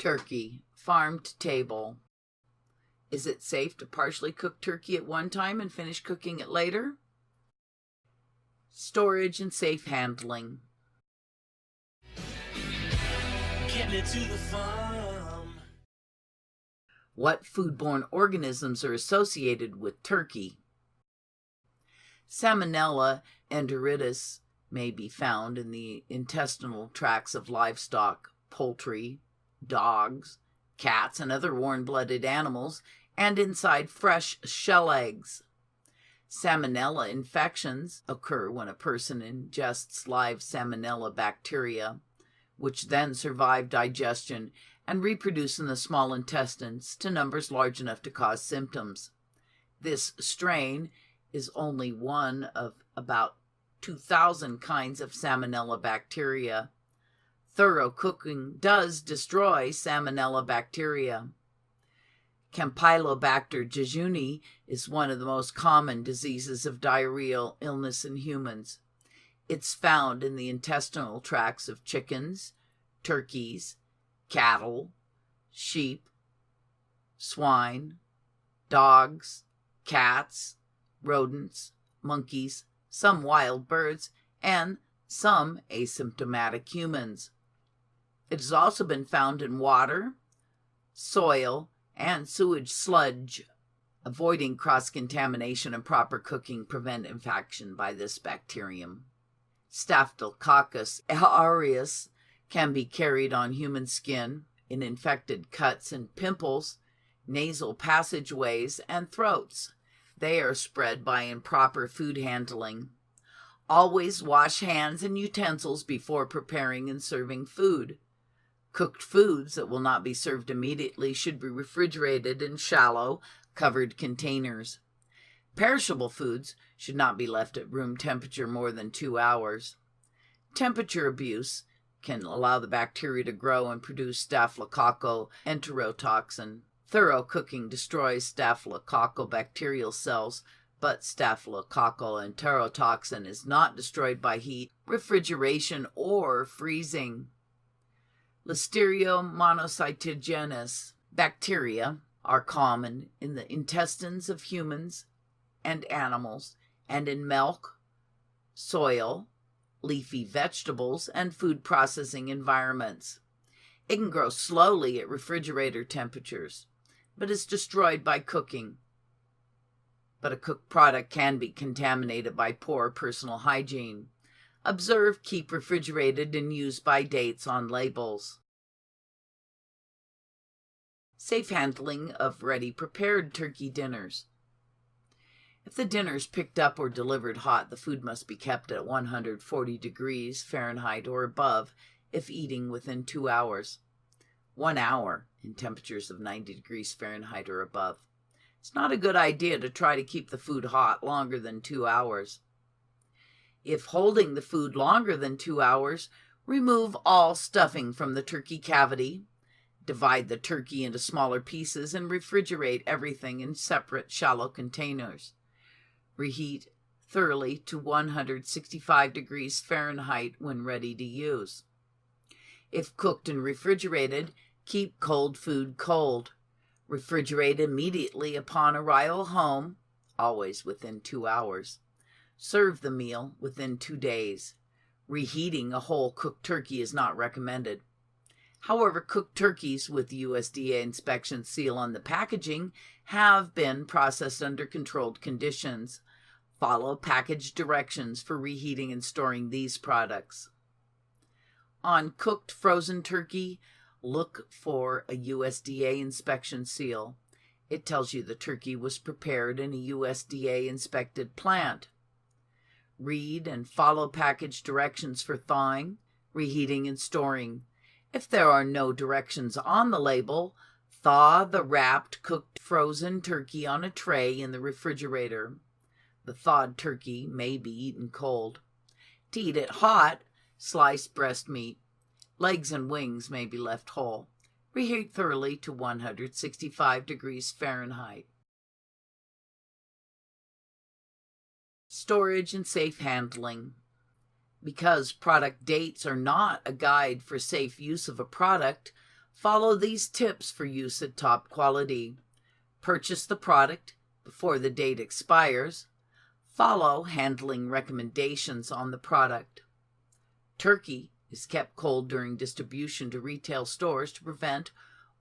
Turkey, farm to table. Is it safe to partially cook turkey at one time and finish cooking it later? Storage and safe handling. Getting it to the farm. What foodborne organisms are associated with turkey? Salmonella enteritis may be found in the intestinal tracts of livestock, poultry, dogs, cats, and other warm-blooded animals, and inside fresh shell eggs. Salmonella infections occur when a person ingests live salmonella bacteria, which then survive digestion and reproduce in the small intestines to numbers large enough to cause symptoms. This strain is only one of about 2,000 kinds of salmonella bacteria. Thorough cooking does destroy salmonella bacteria. Campylobacter Jejuni is one of the most common diseases of diarrheal illness in humans. It's found in the intestinal tracts of chickens, turkeys, cattle, sheep, swine, dogs, cats, rodents, monkeys, some wild birds, and some asymptomatic humans. It has also been found in water, soil, and sewage sludge. Avoiding cross-contamination and proper cooking prevent infection by this bacterium. Staphylococcus aureus can be carried on human skin, in infected cuts and pimples, nasal passageways, and throats. They are spread by improper food handling. Always wash hands and utensils before preparing and serving food. Cooked foods that will not be served immediately should be refrigerated in shallow, covered containers. Perishable foods should not be left at room temperature more than 2 hours. Temperature abuse can allow the bacteria to grow and produce staphylococcal enterotoxin. Thorough cooking destroys staphylococcal bacterial cells, but staphylococcal enterotoxin is not destroyed by heat, refrigeration, or freezing. Listeria monocytogenes bacteria are common in the intestines of humans and animals, and in milk, soil, leafy vegetables, and food processing environments. It can grow slowly at refrigerator temperatures, but is destroyed by cooking. But a cooked product can be contaminated by poor personal hygiene. Observe, keep refrigerated, and use by dates on labels. Safe handling of ready-prepared turkey dinners. If the dinner is picked up or delivered hot, the food must be kept at 140 degrees Fahrenheit or above if eating within 2 hours. 1 hour in temperatures of 90 degrees Fahrenheit or above. It's not a good idea to try to keep the food hot longer than 2 hours. If holding the food longer than 2 hours, remove all stuffing from the turkey cavity. Divide the turkey into smaller pieces and refrigerate everything in separate shallow containers. Reheat thoroughly to 165 degrees Fahrenheit when ready to use. If cooked and refrigerated, keep cold food cold. Refrigerate immediately upon arrival home, always within 2 hours. Serve the meal within 2 days. Reheating a whole cooked turkey is not recommended. However, cooked turkeys with the USDA inspection seal on the packaging have been processed under controlled conditions. Follow package directions for reheating and storing these products. On cooked frozen turkey, look for a USDA inspection seal. It tells you the turkey was prepared in a USDA inspected plant. Read and follow package directions for thawing, reheating, and storing. If there are no directions on the label, thaw the wrapped cooked frozen turkey on a tray in the refrigerator. The thawed turkey may be eaten cold. To eat it hot, slice breast meat. Legs and wings may be left whole. Reheat thoroughly to 165 degrees Fahrenheit. Storage and safe handling. Because product dates are not a guide for safe use of a product, Follow these tips for use at top quality. Purchase the product before the date expires. Follow handling recommendations on the product. Turkey is kept cold during distribution to retail stores to prevent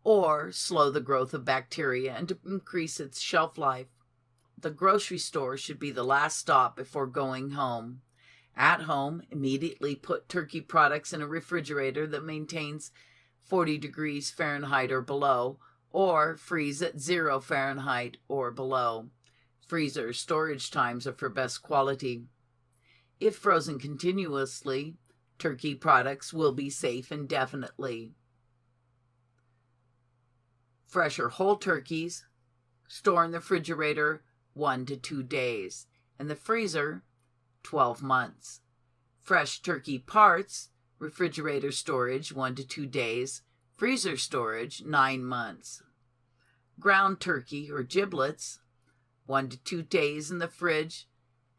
or slow the growth of bacteria and to increase its shelf life. The grocery store should be the last stop before going home. At home, immediately put turkey products in a refrigerator that maintains 40 degrees Fahrenheit or below, or freeze at 0 Fahrenheit or below. Freezer storage times are for best quality. If frozen continuously, turkey products will be safe indefinitely. Fresh or whole turkeys, store in the refrigerator 1 to 2 days, and the freezer 12 months. Fresh turkey parts, refrigerator storage 1 to 2 days, freezer storage 9 months. Ground turkey or giblets 1 to 2 days in the fridge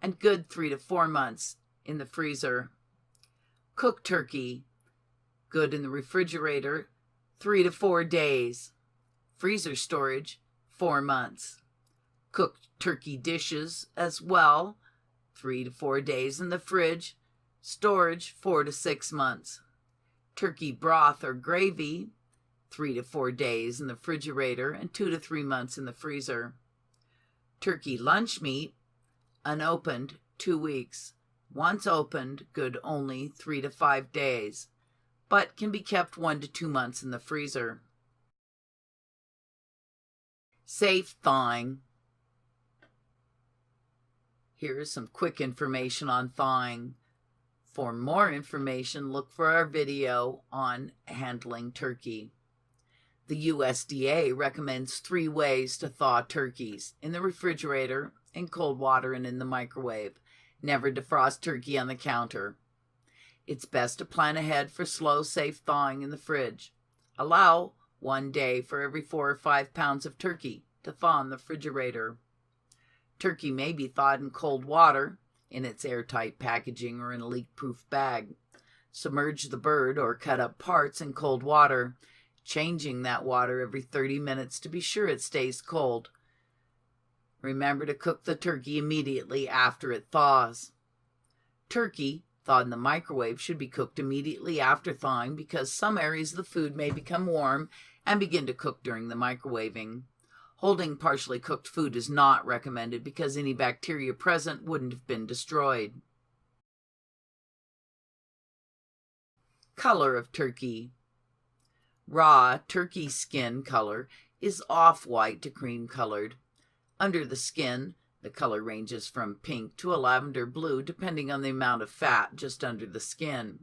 and good 3 to 4 months in the freezer. Cooked turkey, good in the refrigerator 3 to 4 days, freezer storage 4 months. Cooked turkey dishes as well, 3 to 4 days in the fridge, storage 4 to 6 months. Turkey broth or gravy, 3 to 4 days in the refrigerator and 2 to 3 months in the freezer. Turkey lunch meat, unopened, 2 weeks. Once opened, good only 3 to 5 days, but can be kept 1 to 2 months in the freezer. Safe thawing. Here is some quick information on thawing. For more information, look for our video on handling turkey. The USDA recommends 3 ways to thaw turkeys: in the refrigerator, in cold water, and in the microwave. Never defrost turkey on the counter. It's best to plan ahead for slow, safe thawing in the fridge. Allow 1 day for every 4 or 5 pounds of turkey to thaw in the refrigerator. Turkey may be thawed in cold water, in its airtight packaging, or in a leak-proof bag. Submerge the bird or cut up parts in cold water, changing that water every 30 minutes to be sure it stays cold. Remember to cook the turkey immediately after it thaws. Turkey thawed in the microwave should be cooked immediately after thawing because some areas of the food may become warm and begin to cook during the microwaving. Holding partially cooked food is not recommended because any bacteria present wouldn't have been destroyed. Color of turkey. Raw turkey skin color is off-white to cream-colored. Under the skin, the color ranges from pink to a lavender blue depending on the amount of fat just under the skin.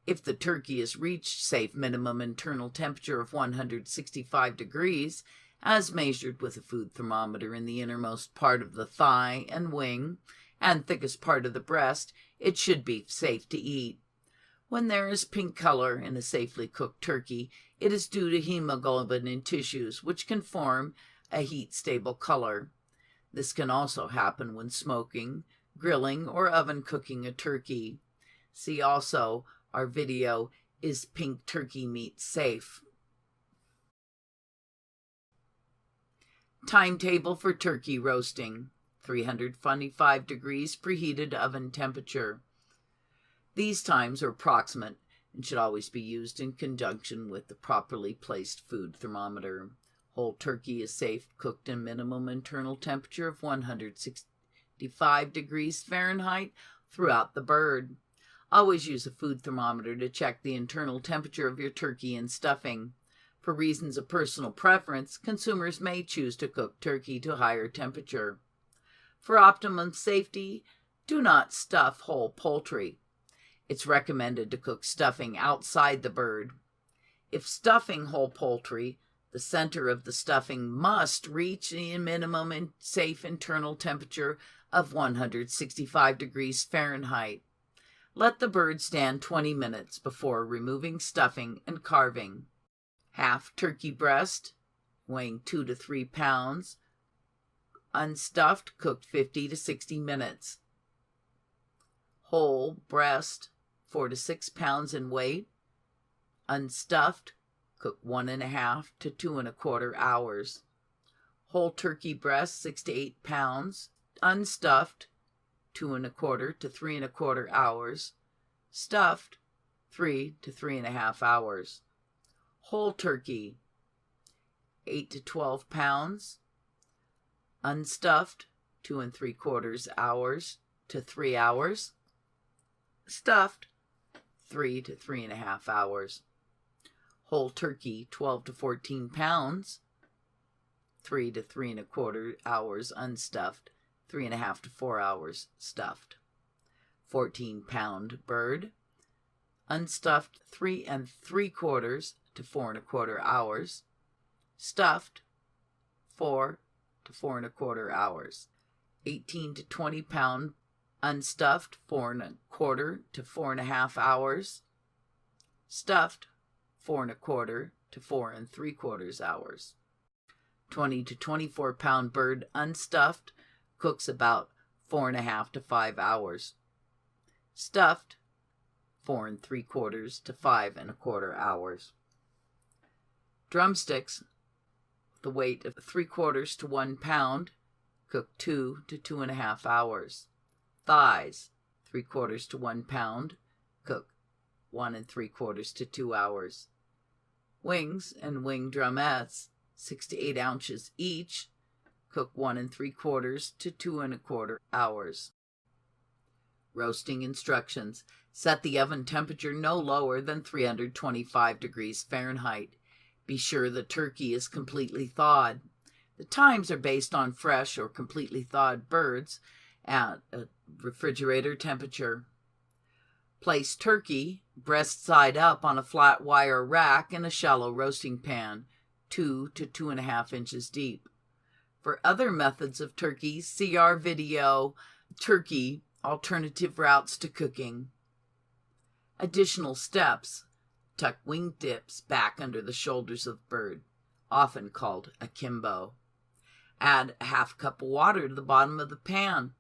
If the turkey has reached safe minimum internal temperature of 165 degrees, as measured with a food thermometer in the innermost part of the thigh and wing and thickest part of the breast, it should be safe to eat. When there is pink color in a safely cooked turkey, it is due to hemoglobin in tissues, which can form a heat-stable color. This can also happen when smoking, grilling, or oven cooking a turkey. See also our video, Is Pink Turkey Meat Safe? Timetable for turkey roasting: 325 degrees preheated oven temperature. These times are approximate and should always be used in conjunction with the properly placed food thermometer. Whole turkey is safe cooked in minimum internal temperature of 165 degrees Fahrenheit throughout the bird. Always use a food thermometer to check the internal temperature of your turkey and stuffing. For reasons of personal preference, consumers may choose to cook turkey to a higher temperature. For optimum safety, do not stuff whole poultry. It's recommended to cook stuffing outside the bird. If stuffing whole poultry, the center of the stuffing must reach the minimum and safe internal temperature of 165 degrees Fahrenheit. Let the bird stand 20 minutes before removing stuffing and carving. Half turkey breast, weighing 2 to 3 pounds, unstuffed, cooked 50 to 60 minutes. Whole breast, 4 to 6 pounds in weight, unstuffed, Cook 1.5 to 2.25 hours. Whole turkey breast, 6 to 8 pounds. Unstuffed, 2.25 to 3.25 hours. Stuffed, 3 to 3.5 hours. Whole turkey, 8 to 12 pounds. Unstuffed, 2 3/4 hours to 3 hours. Stuffed, 3 to 3.5 hours. Whole turkey, 12 to 14 pounds, 3 to 3.25 hours unstuffed, 3.5 to 4 hours stuffed. 14-pound bird, unstuffed, 3 3/4 to 4.25 hours, stuffed, 4 to 4.25 hours. 18 to 20 pound unstuffed, 4.25 to 4.5 hours, stuffed, 4.25 to 4 3/4 hours. 20 to 24 pound bird unstuffed, cooks about 4.5 to 5 hours. Stuffed, 4 3/4 to 5.25 hours. Drumsticks, the weight of 3/4 to 1 pound, cook 2 to 2.5 hours. Thighs, 3/4 to 1 pound, cook 1 3/4 to 2 hours. Wings and wing drumettes, 6 to 8 ounces each, cook 1 3/4 to 2.25 hours. Roasting instructions. Set the oven temperature no lower than 325 degrees Fahrenheit. Be sure the turkey is completely thawed. The times are based on fresh or completely thawed birds at a refrigerator temperature. Place turkey, breast side up, on a flat wire rack in a shallow roasting pan, 2 to 2.5 inches deep. For other methods of turkey, see our video, Turkey, Alternative Routes to Cooking. Additional steps. Tuck wing tips back under the shoulders of bird, often called akimbo. Add a half cup of water to the bottom of the pan.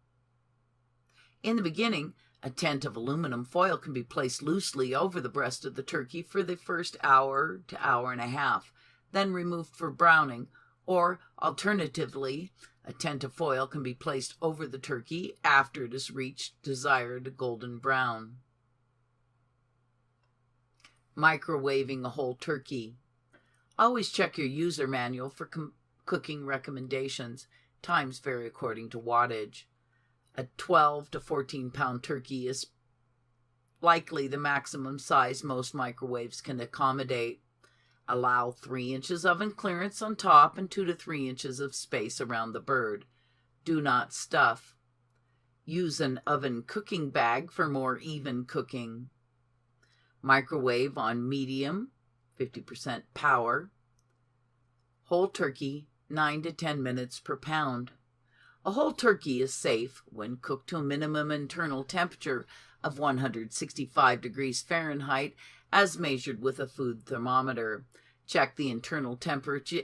In the beginning, a tent of aluminum foil can be placed loosely over the breast of the turkey for the first hour to hour and a half, then removed for browning, or alternatively, a tent of foil can be placed over the turkey after it has reached desired golden brown. Microwaving a whole turkey. Always check your user manual for cooking recommendations. Times vary according to wattage. A 12 to 14 pound turkey is likely the maximum size most microwaves can accommodate. Allow 3 inches oven clearance on top and 2 to 3 inches of space around the bird. Do not stuff. Use an oven cooking bag for more even cooking. Microwave on medium, 50% power. Whole turkey, 9 to 10 minutes per pound. A whole turkey is safe when cooked to a minimum internal temperature of 165 degrees Fahrenheit as measured with a food thermometer. Check the internal temperature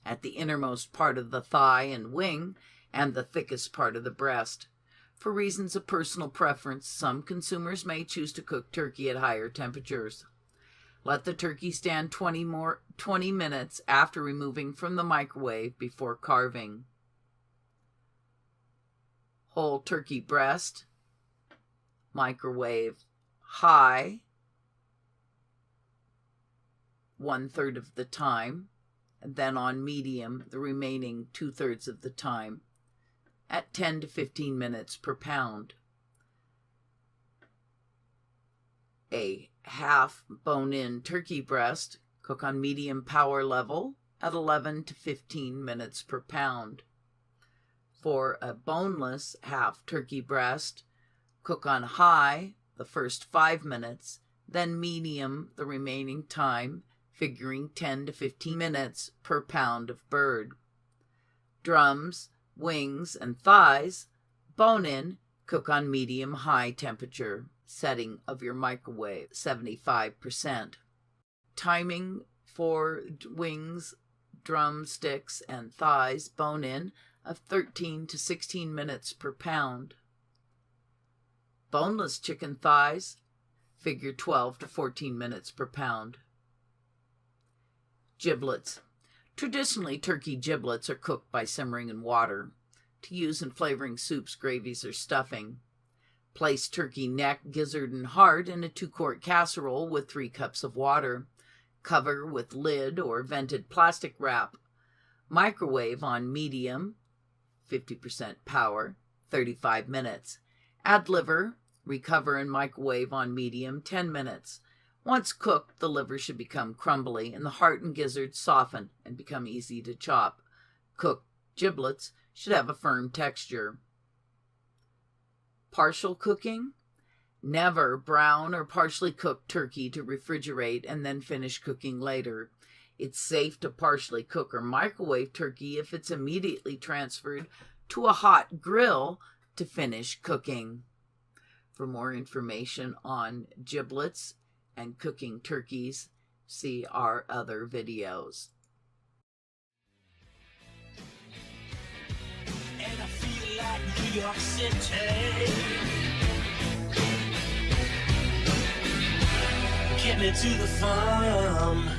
at the innermost part of the thigh and wing and the thickest part of the breast. For reasons of personal preference, some consumers may choose to cook turkey at higher temperatures. Let the turkey stand 20 minutes after removing from the microwave before carving. Whole turkey breast, microwave high 1/3 of the time, and then on medium the remaining 2/3 of the time, at 10 to 15 minutes per pound. A half bone-in turkey breast, cook on medium power level at 11 to 15 minutes per pound. For a boneless half turkey breast, cook on high the first 5 minutes, then medium the remaining time, figuring 10 to 15 minutes per pound of bird. Drums, wings, and thighs, bone-in, cook on medium-high temperature. Setting of your microwave, 75%. Timing for wings, drumsticks, and thighs, bone-in, of 13 to 16 minutes per pound. Boneless chicken thighs, figure 12 to 14 minutes per pound. Giblets. Traditionally, turkey giblets are cooked by simmering in water to use in flavoring soups, gravies, or stuffing. Place turkey neck, gizzard, and heart in a 2-quart casserole with 3 cups of water. Cover with lid or vented plastic wrap. Microwave on medium, 50% power, 35 minutes. Add liver, recover and microwave on medium, 10 minutes. Once cooked, the liver should become crumbly and the heart and gizzard soften and become easy to chop. Cooked giblets should have a firm texture. Partial cooking. Never brown or partially cook turkey to refrigerate and then finish cooking later. It's safe to partially cook or microwave turkey if it's immediately transferred to a hot grill to finish cooking. For more information on giblets and cooking turkeys, see our other videos. And I feel like New York City. Get me to the farm.